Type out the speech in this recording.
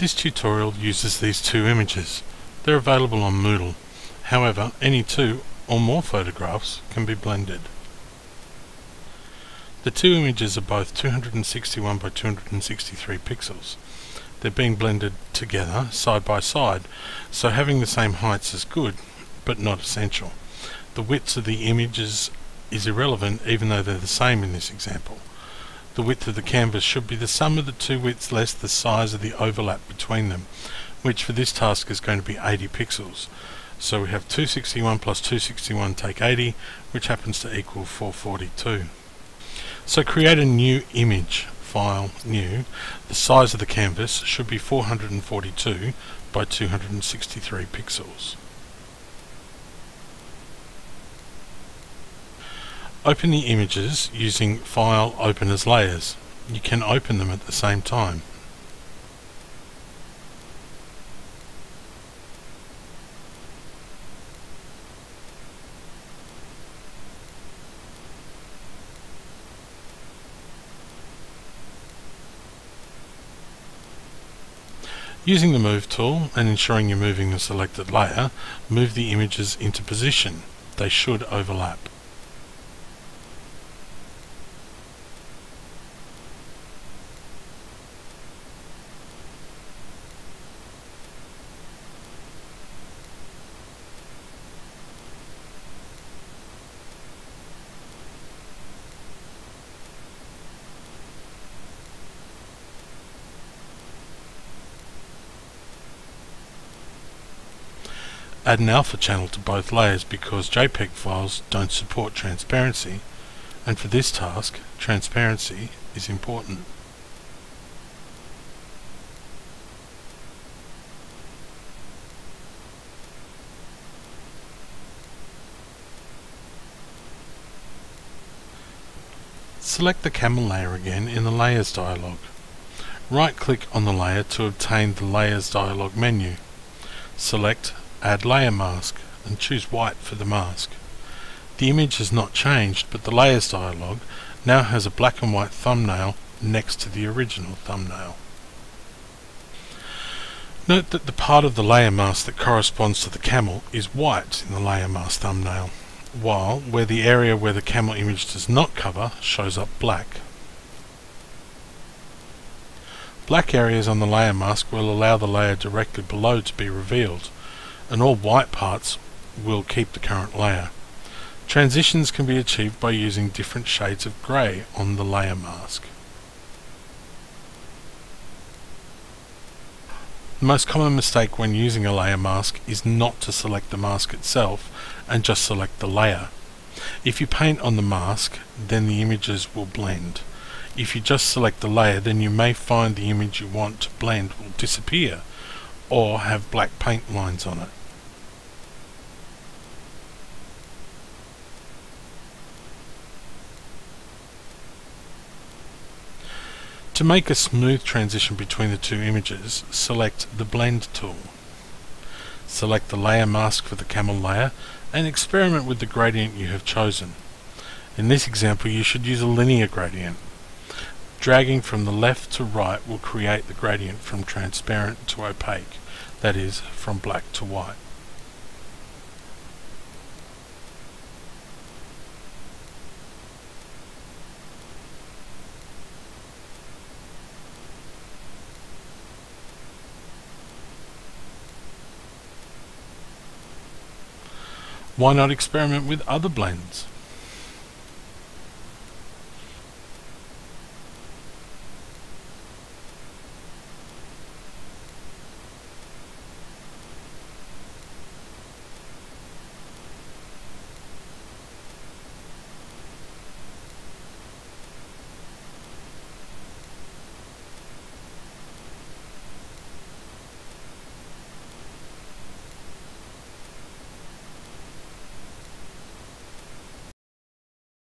This tutorial uses these two images. They're available on Moodle. However, any two or more photographs can be blended. The two images are both 261 by 263 pixels. They're being blended together side by side, so having the same heights is good, but not essential. The widths of the images is irrelevant even though they're the same in this example. The width of the canvas should be the sum of the two widths less the size of the overlap between them, which for this task is going to be 80 pixels. So we have 261 plus 261 take 80, which happens to equal 442. So create a new image, file, new. The size of the canvas should be 442 by 263 pixels. Open the images using File, Open as Layers. You can open them at the same time. Using the Move tool and ensuring you're moving the selected layer, move the images into position. They should overlap. Add an alpha channel to both layers because JPEG files don't support transparency, and for this task, transparency is important. Select the camel layer again in the Layers dialog. Right-click on the layer to obtain the Layers dialog menu. Select Add Layer Mask and choose white for the mask. The image has not changed, but the Layers dialog now has a black and white thumbnail next to the original thumbnail. Note that the part of the layer mask that corresponds to the camel is white in the layer mask thumbnail, while where the area where the camel image does not cover shows up black. Black areas on the layer mask will allow the layer directly below to be revealed, and all white parts will keep the current layer. Transitions can be achieved by using different shades of grey on the layer mask. The most common mistake when using a layer mask is not to select the mask itself and just select the layer. If you paint on the mask, then the images will blend. If you just select the layer, then you may find the image you want to blend will disappear or have black paint lines on it. To make a smooth transition between the two images, select the Blend tool. Select the layer mask for the camel layer and experiment with the gradient you have chosen. In this example, you should use a linear gradient. Dragging from the left to right will create the gradient from transparent to opaque, that is, from black to white. Why not experiment with other blends?